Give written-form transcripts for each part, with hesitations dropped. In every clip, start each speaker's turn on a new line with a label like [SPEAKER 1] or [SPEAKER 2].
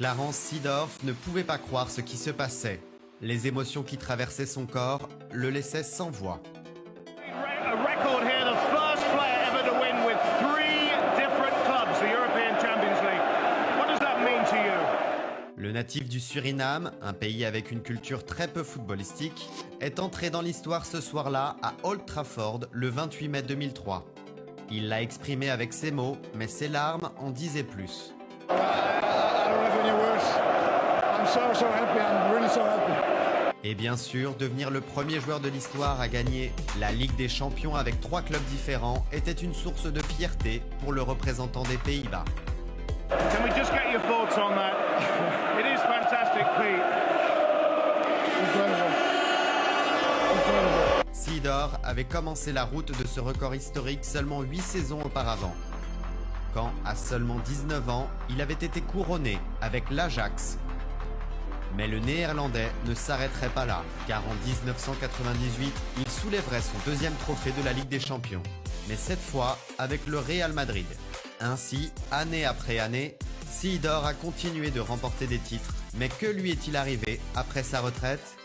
[SPEAKER 1] Clarence Seedorf ne pouvait pas croire ce qui se passait. Les émotions qui traversaient son corps le laissaient sans voix.
[SPEAKER 2] A record here, the first player ever to win with 3 different clubs, the European Champions League. What does that mean to you?
[SPEAKER 1] Le natif du Suriname, un pays avec une culture très peu footballistique, est entré dans l'histoire ce soir-là à Old Trafford le 28 mai 2003. Il l'a exprimé avec ses mots, mais ses larmes en disaient plus. Et bien sûr, devenir le premier joueur de l'histoire à gagner la Ligue des Champions avec 3 clubs différents était une source de fierté pour le représentant des Pays-Bas.
[SPEAKER 2] Can we just get your thoughts on that? It is fantastic, Pete.
[SPEAKER 1] Seedorf avait commencé la route de ce record historique seulement 8 saisons auparavant, quand, à seulement 19 ans, il avait été couronné avec l'Ajax. Mais le Néerlandais ne s'arrêterait pas là, car en 1998, il soulèverait son 2e trophée de la Ligue des Champions, mais cette fois avec le Real Madrid. Ainsi, année après année, Seedorf a continué de remporter des titres, mais que lui est-il arrivé après sa retraite ?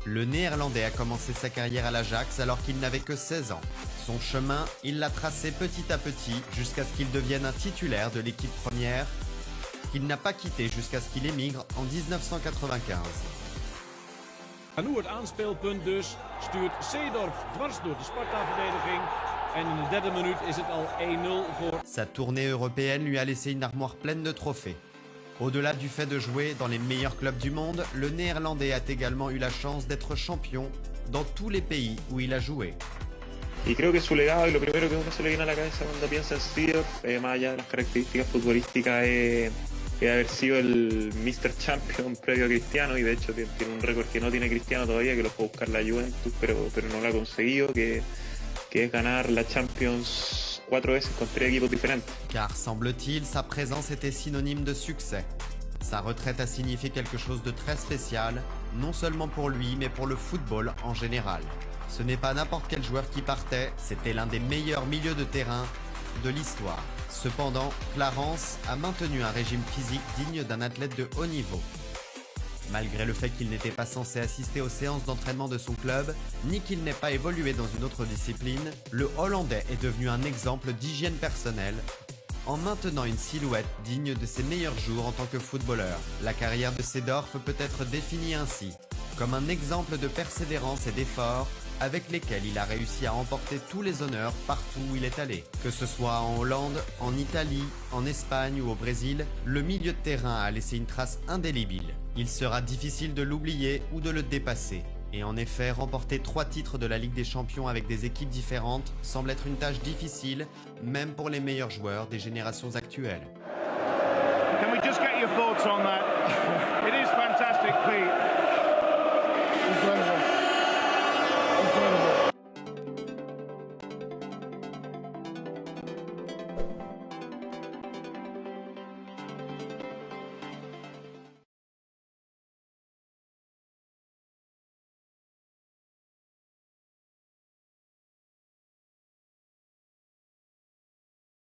[SPEAKER 1] Le Néerlandais a commencé sa carrière à l'Ajax alors qu'il n'avait que 16 ans. Son chemin, il l'a tracé petit à petit jusqu'à ce qu'il devienne un titulaire de l'équipe première, qu'il n'a pas quitté jusqu'à ce qu'il émigre en 1995.
[SPEAKER 3] En nu het aanspeelpunt dus stuurt Seedorf dwars door de Sparta-verdediging. En in de derde minuut is het al 1-0 voor.
[SPEAKER 1] Sa tournée européenne lui a laissé une armoire pleine de trophées. Au-delà du fait de jouer dans les meilleurs clubs du monde, le Néerlandais a également eu la chance d'être champion dans tous les pays où il a joué.
[SPEAKER 4] Y creo que su legado, y lo primero que uno se le viene a la cabeza cuando piensa en Seedorf, más allá de las características futbolísticas, es haber sido el Mr. Champion previo a Cristiano, y de hecho tiene un récord que no tiene Cristiano todavía, que lo fue a buscar la Juventus, pero no lo ha conseguido, que es ganar la Champions 4 veces con 3 équipos diferentes.
[SPEAKER 1] Car, semble-t-il, sa présence était synonyme de succès. Sa retraite a signifié quelque chose de très spécial, non seulement pour lui, mais pour le football en général. Ce n'est pas n'importe quel joueur qui partait, c'était l'un des meilleurs milieux de terrain de l'histoire. Cependant, Clarence a maintenu un régime physique digne d'un athlète de haut niveau. Malgré le fait qu'il n'était pas censé assister aux séances d'entraînement de son club, ni qu'il n'ait pas évolué dans une autre discipline, le Hollandais est devenu un exemple d'hygiène personnelle en maintenant une silhouette digne de ses meilleurs jours en tant que footballeur. La carrière de Seedorf peut être définie ainsi, comme un exemple de persévérance et d'effort avec lesquels il a réussi à remporter tous les honneurs partout où il est allé. Que ce soit en Hollande, en Italie, en Espagne ou au Brésil, le milieu de terrain a laissé une trace indélébile. Il sera difficile de l'oublier ou de le dépasser. Et en effet, remporter 3 titres de la Ligue des Champions avec des équipes différentes semble être une tâche difficile, même pour les meilleurs joueurs des générations actuelles.
[SPEAKER 2] Can we just get your thoughts on that? It is fantastic, Pete.